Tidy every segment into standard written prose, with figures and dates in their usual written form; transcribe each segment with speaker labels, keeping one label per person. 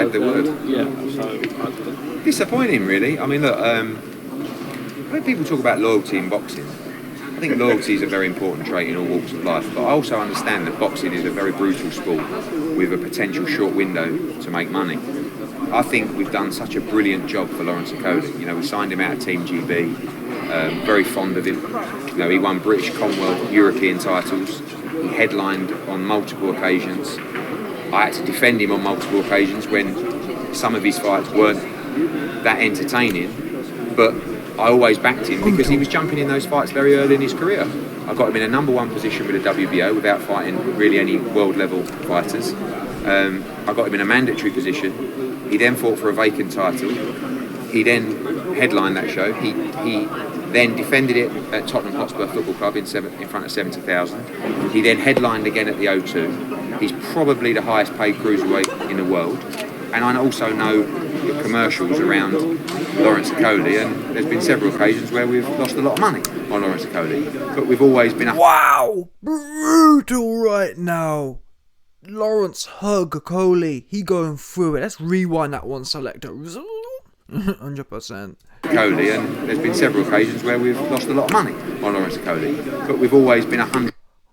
Speaker 1: add the word. Disappointing, really. I mean, look, when people talk about loyalty in boxing, I think loyalty is a very important trait in all walks of life, but I also understand that boxing is a very brutal sport with a potential short window to make money. I think we've done such a brilliant job for Lawrence Okolie. You know, we signed him out of Team GB, very fond of him. You know, he won British, Commonwealth, European titles. He headlined on multiple occasions. I had to defend him on multiple occasions when some of his fights weren't that entertaining, but I always backed him because he was jumping in those fights very early in his career. I got him in a #1 position with the WBO without fighting really any world level fighters. I got him in a mandatory position. He then fought for a vacant title. He then headlined that show. He then defended it at Tottenham Hotspur Football Club in front of 70,000. He then headlined again at the O2. He's probably the highest paid cruiserweight in the world. And I also know the commercials around Lawrence Okolie, and there's been several occasions where we've lost a lot of money on Lawrence Okolie, but we've always been
Speaker 2: Wow! Brutal right now. Lawrence Okolie, he going through it. Let's rewind that one, selector. 100%.
Speaker 1: Okolie, and there's been several occasions where we've lost a lot of money on Lawrence Okolie, but we've always been 100.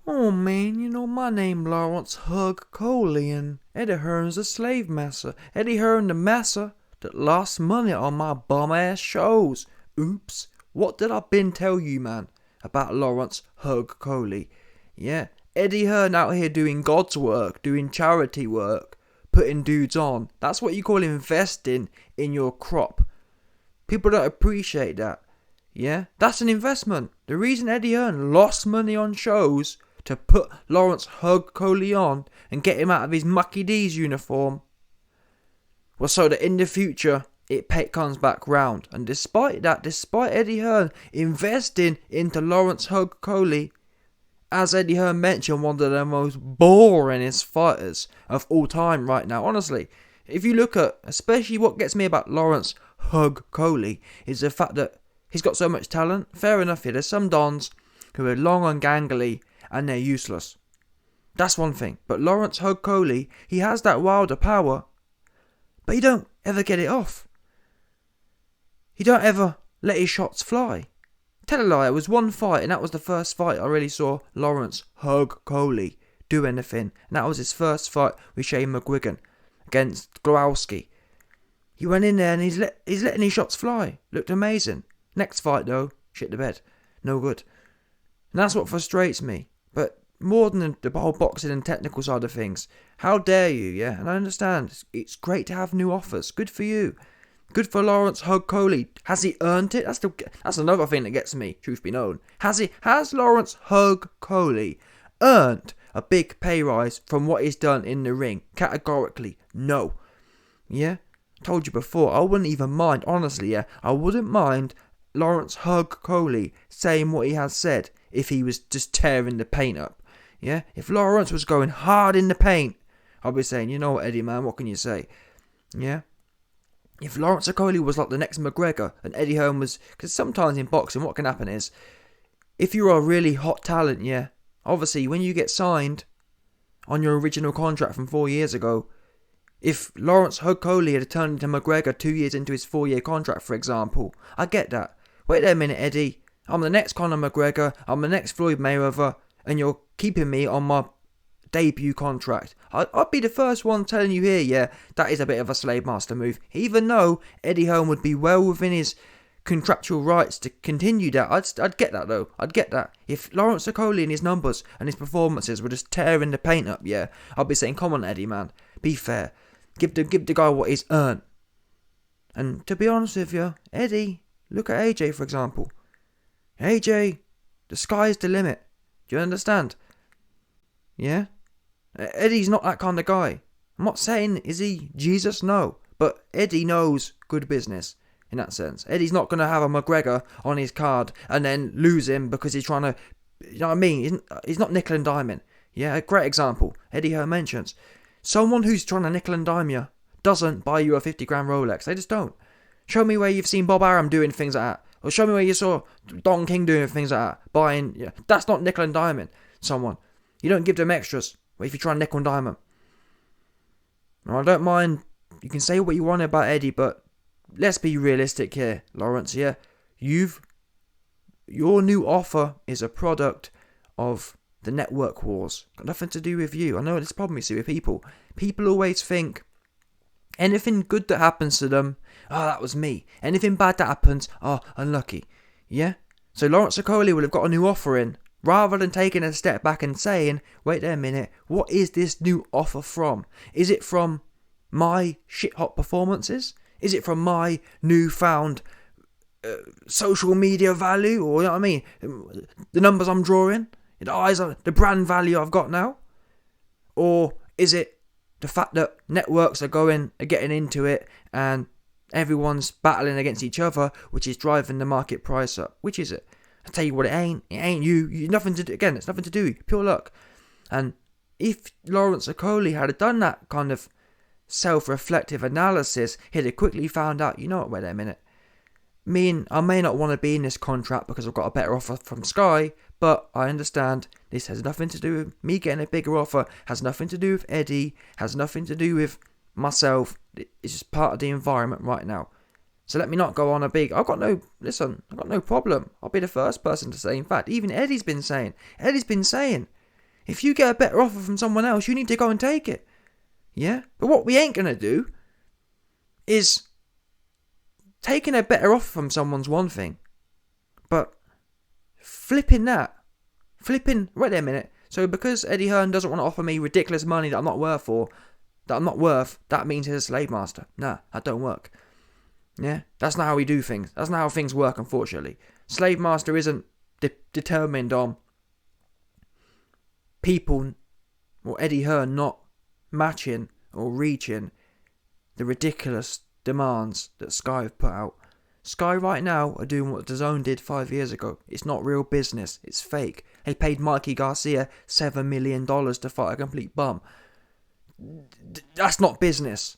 Speaker 2: Oh man, you know my name Lawrence Okolie, and Eddie Hearn's the slave master. Eddie Hearn the master that lost money on my bum ass shows. Oops, what did I been tell you, man, about Lawrence Okolie? Yeah, Eddie Hearn out here doing God's work, doing charity work, putting dudes on. That's what you call investing in your crop. People don't appreciate that. Yeah, that's an investment. The reason Eddie Hearn lost money on shows to put Lawrence Okolie on and get him out of his Mucky D's uniform was so that in the future it comes back round. And despite that, despite Eddie Hearn investing into Lawrence Okolie, as Eddie Hearn mentioned, one of the most boringest fighters of all time right now. Honestly, if you look at, especially what gets me about Lawrence Okolie, is the fact that he's got so much talent. Fair enough here, there's some dons who are long and gangly and they're useless. That's one thing. But Lawrence Okolie, he has that wilder power, but he don't ever get it off. He don't ever let his shots fly. Tell a lie, it was one fight, and that was the first fight I really saw Lawrence Okolie do anything. And that was his first fight with Shane McGuigan against Glowowski. He went in there and he's letting his shots fly. Looked amazing. Next fight though, shit the bed. No good. And that's what frustrates me. But more than the whole boxing and technical side of things, how dare you, yeah? And I understand, it's great to have new offers. Good for you. Good for Lawrence Okolie. Has he earned it? That's another thing that gets me, truth be known. Has Lawrence Okolie earned a big pay rise from what he's done in the ring? Categorically, no. Yeah? Told you before, I wouldn't even mind, honestly, yeah? I wouldn't mind Lawrence Okolie saying what he has said if he was just tearing the paint up. Yeah? If Lawrence was going hard in the paint, I'd be saying, you know what, Eddie, man, what can you say? Yeah? If Lawrence Okolie was like the next McGregor and Eddie Hearn was... Because sometimes in boxing, what can happen is, if you're a really hot talent, yeah, obviously when you get signed on your original contract from 4 years ago, if Lawrence Okolie had turned into McGregor 2 years into his 4-year contract, for example, I get that. Wait there a minute, Eddie. I'm the next Conor McGregor, I'm the next Floyd Mayweather, and you're keeping me on my debut contract. I'd be the first one telling you here, yeah, that is a bit of a slave master move. Even though Eddie Hearn would be well within his contractual rights to continue that, I'd get that though. I'd get that. If Lawrence Okolie and his numbers and his performances were just tearing the paint up, yeah, I'd be saying, come on, Eddie, man, be fair. Give the guy what he's earned. And to be honest with you, Eddie, look at AJ for example. AJ, the sky's the limit. Do you understand? Yeah? Eddie's not that kind of guy. I'm not saying, is he Jesus? No. But Eddie knows good business in that sense. Eddie's not going to have a McGregor on his card and then lose him because he's trying to, you know what I mean? He's not nickel and diming. Yeah, a great example. Eddie Hearn mentions. Someone who's trying to nickel and dime you doesn't buy you a 50 grand Rolex. They just don't. Show me where you've seen Bob Arum doing things like that. Or show me where you saw Don King doing things like that. Buying, yeah. That's not nickel and diming someone. You don't give them extras if you try and nickel and dime them. And I don't mind you can say what you want about Eddie, but let's be realistic here, Lawrence. Yeah, your new offer is a product of the network wars. Got nothing to do with you. I know this problem you see with people. People always think anything good that happens to them, that was me. Anything bad that happens, unlucky. Yeah? So Lawrence Okolie will have got a new offer in, rather than taking a step back and saying, wait there a minute, what is this new offer from? Is it from my shit-hot performances? Is it from my newfound social media value? Or, you know what I mean? The numbers I'm drawing? The brand value I've got now? Or is it the fact that networks are getting into it and everyone's battling against each other, which is driving the market price up? Which is it? I tell you what, it ain't you. Nothing to do. Again, it's nothing to do with you. Pure luck. And if Lawrence Okolie had done that kind of self-reflective analysis, he'd have quickly found out, you know what, wait a minute. I may not want to be in this contract because I've got a better offer from Sky, but I understand this has nothing to do with me getting a bigger offer, has nothing to do with Eddie, has nothing to do with myself. It's just part of the environment right now. So let me not go on a big, I've got no problem. I'll be the first person to say, in fact, even Eddie's been saying, if you get a better offer from someone else, you need to go and take it. Yeah? But what we ain't going to do is taking a better offer from someone's one thing, but wait there a minute. So because Eddie Hearn doesn't want to offer me ridiculous money that I'm not worth, that means he's a slave master. Nah, that don't work. Yeah, that's not how we do things. That's not how things work, unfortunately. Slave master isn't determined on people or Eddie Hearn not matching or reaching the ridiculous demands that Sky have put out. Sky right now are doing what DAZN did 5 years ago. It's not real business. It's fake. They paid Mikey Garcia $7 million to fight a complete bum. That's not business.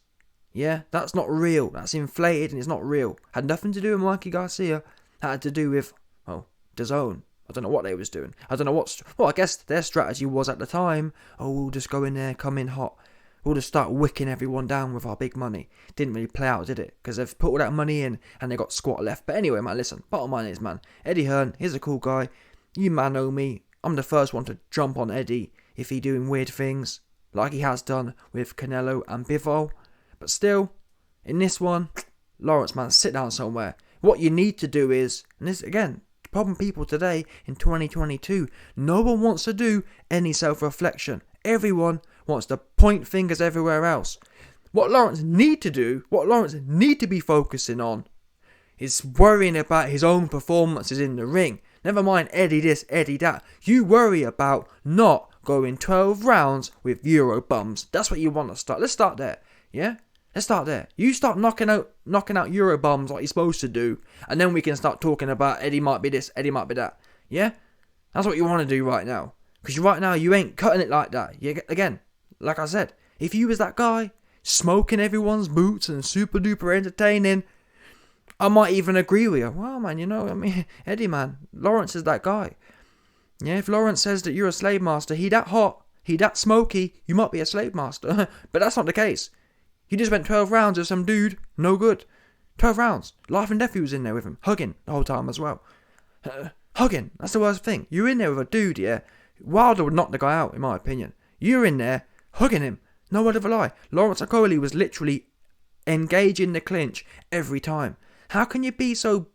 Speaker 2: Yeah, that's not real. That's inflated and it's not real. Had nothing to do with Mikey Garcia. Had to do with, DAZN. I don't know what they was doing. I don't know I guess their strategy was at the time, we'll just go in there, come in hot. We'll just start wicking everyone down with our big money. Didn't really play out, did it? Because they've put all that money in and they got squat left. But anyway, man, listen. Bottom line is, man, Eddie Hearn, he's a cool guy. You man know me. I'm the first one to jump on Eddie if he doing weird things, like he has done with Canelo and Bivol. But still, in this one, Lawrence, man, sit down somewhere. What you need to do is, and this, again, the problem people today in 2022, no one wants to do any self-reflection. Everyone wants to point fingers everywhere else. What Lawrence need to do, what Lawrence need to be focusing on, is worrying about his own performances in the ring. Never mind Eddie this, Eddie that. You worry about not going 12 rounds with Euro bums. That's what you want to start. Let's start there. Yeah? Let's start there. You start knocking out Euro bums like you're supposed to do, and then we can start talking about Eddie might be this, Eddie might be that. Yeah? That's what you want to do right now. Because right now you ain't cutting it like that. Again, like I said, if you was that guy, smoking everyone's boots and super duper entertaining, I might even agree with you. Well, man, Eddie, man, Lawrence is that guy. Yeah, if Lawrence says that you're a slave master, he that hot, he that smoky, you might be a slave master. But that's not the case. You just went 12 rounds with some dude, no good. 12 rounds. Life and Death was in there with him, hugging the whole time as well. Hugging, that's the worst thing. You're in there with a dude, yeah? Wilder would knock the guy out, in my opinion. You're in there, hugging him. No word of a lie. Lawrence Okolie was literally engaging the clinch every time. How can you be so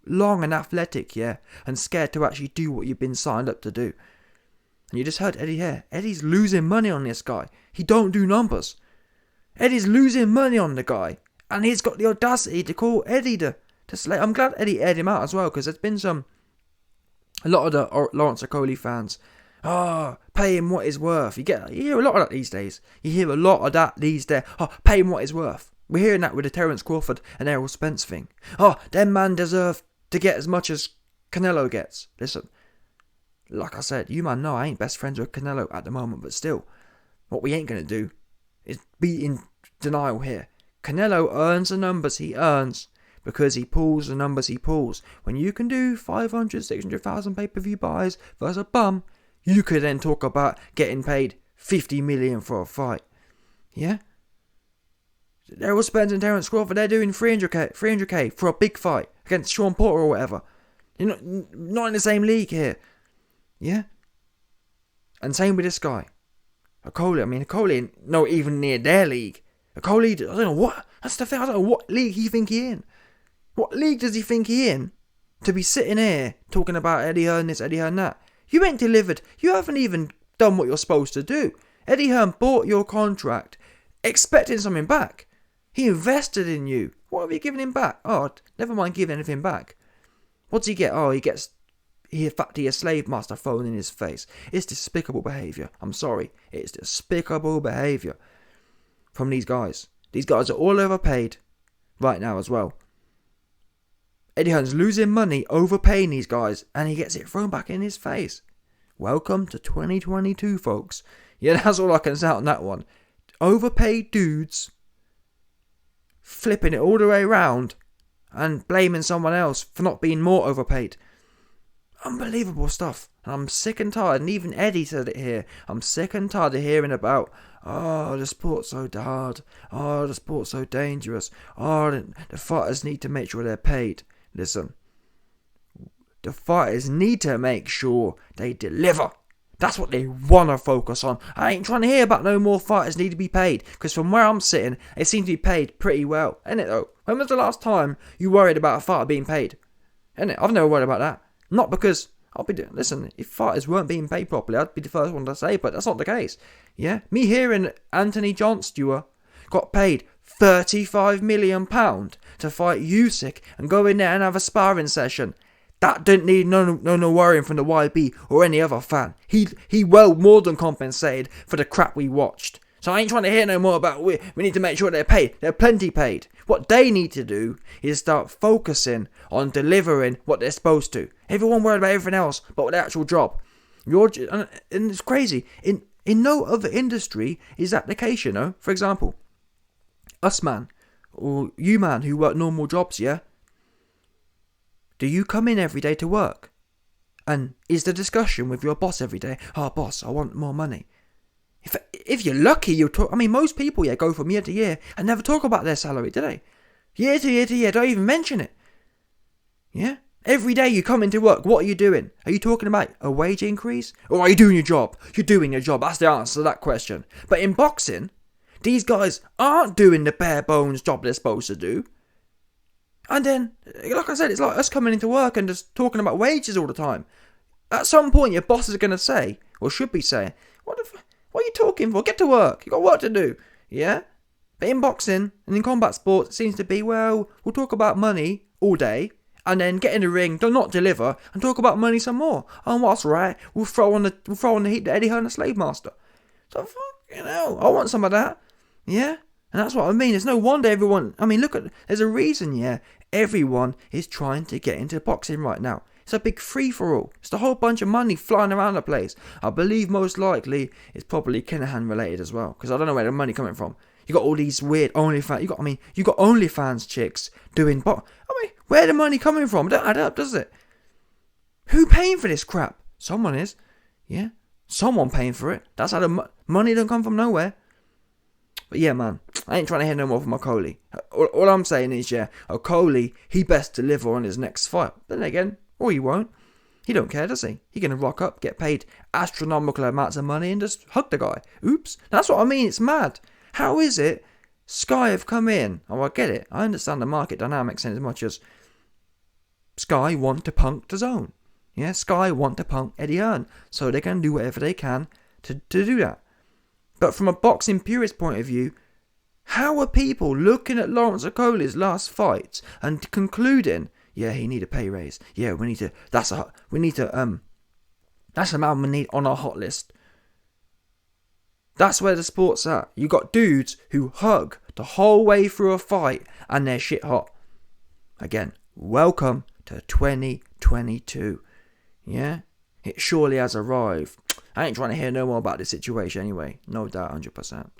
Speaker 2: long and athletic, yeah, and scared to actually do what you've been signed up to do? And you just heard Eddie here. Eddie's losing money on this guy. He don't do numbers. Eddie's losing money on the guy. And he's got the audacity to call Eddie to slay. I'm glad Eddie aired him out as well, because there's been a lot of the Lawrence Okolie fans, pay him what he's worth. You hear a lot of that these days. Pay him what he's worth. We're hearing that with the Terence Crawford and Errol Spence thing. Them man deserve to get as much as Canelo gets. Listen, like I said, you man know I ain't best friends with Canelo at the moment, but still, what we ain't going to do is be in denial here. Canelo earns the numbers he earns because he pulls the numbers he pulls. When you can do 500, 600,000 pay-per-view buys versus a bum, you could then talk about getting paid 50 million for a fight. Yeah? Errol Spence and Terence Crawford, they're doing 300k for a big fight against Sean Porter or whatever. You're not in the same league here. Yeah? And same with this guy. Okolie, not even near their league. Okolie, I don't know what, that's the thing, I don't know what league he think he in. What league does he think he in to be sitting here talking about Eddie Hearn this, Eddie Hearn that? You ain't delivered. You haven't even done what you're supposed to do. Eddie Hearn bought your contract expecting something back. He invested in you. What have you given him back? Oh, never mind giving anything back. What's he get? Oh, he gets a slave master thrown in his face. It's despicable behaviour. I'm sorry. It's despicable behaviour from these guys. These guys are all overpaid right now as well. Eddie Hearn's losing money overpaying these guys, and he gets it thrown back in his face. Welcome to 2022, folks. Yeah, that's all I can say on that one. Overpaid dudes flipping it all the way around and blaming someone else for not being more overpaid. Unbelievable stuff. And I'm sick and tired, and even Eddie said it here. I'm sick and tired of hearing about, oh, the sport's so hard. Oh, the sport's so dangerous. Oh, the fighters need to make sure they're paid. Listen, the fighters need to make sure they deliver. That's what they want to focus on. I ain't trying to hear about no more fighters need to be paid, because from where I'm sitting, they seem to be paid pretty well. Isn't it though? When was the last time you worried about a fighter being paid? Isn't it? I've never worried about that. Not because listen, if fighters weren't being paid properly, I'd be the first one to say, but that's not the case. Yeah? Me hearing Anthony John Stewart got paid £35 million to fight Usyk and go in there and have a sparring session. That didn't need no worrying from the YB or any other fan. He well more than compensated for the crap we watched. So I ain't trying to hear no more about we need to make sure they're paid. They're plenty paid. What they need to do is start focusing on delivering what they're supposed to. Everyone worried about everything else but their actual job. And it's crazy. In no other industry is that the case, you know. For example, us man, or you man who work normal jobs, yeah? Do you come in every day to work? And is the discussion with your boss every day, oh boss, I want more money? If you're lucky, you'll talk. I mean, most people, yeah, go from year to year and never talk about their salary, do they? Year to year to year, don't even mention it. Yeah? Every day you come into work, what are you doing? Are you talking about a wage increase? Or are you doing your job? You're doing your job. That's the answer to that question. But in boxing, these guys aren't doing the bare bones job they're supposed to do. And then, like I said, it's like us coming into work and just talking about wages all the time. At some point, your boss is going to say, or should be saying, what are you talking for? Get to work. You got work to do. Yeah? But in boxing and in combat sports, it seems to be, well, we'll talk about money all day and then get in the ring, do not deliver, and talk about money some more. And what's right? We'll throw on the heat that Eddie Hearn, the slave master. So fucking hell, I want some of that. Yeah? And that's what I mean. There's no wonder everyone, I mean, there's a reason, yeah. Everyone is trying to get into boxing right now. It's a big free-for-all. It's a whole bunch of money flying around the place. I believe most likely it's probably Kinahan related as well, because I don't know where the money coming from. You got all these weird OnlyFans. You got OnlyFans chicks doing where the money coming from? It don't add up, does it? Who paying for this crap? Someone is. Yeah, someone paying for it. That's how the money don't come from nowhere. But yeah, man, I ain't trying to hear no more from Okolie. All I'm saying is, yeah, Okolie, he best deliver on his next fight. Then again, or he won't. He don't care, does he? He gonna rock up, get paid astronomical amounts of money and just hug the guy. Oops. That's what I mean, it's mad. How is it Sky have come in? Oh, I get it. I understand the market dynamics in as much as Sky want to punk the zone. Yeah, Sky want to punk Eddie Hearn. So they can do whatever they can to do that. But from a boxing purist point of view, how are people looking at Lawrence Okolie's last fights and concluding, yeah, he need a pay raise. Yeah, that's a man we need on our hot list. That's where the sport's at. You got dudes who hug the whole way through a fight and they're shit hot. Again, welcome to 2022. Yeah? It surely has arrived. I ain't trying to hear no more about this situation anyway. No doubt, 100%.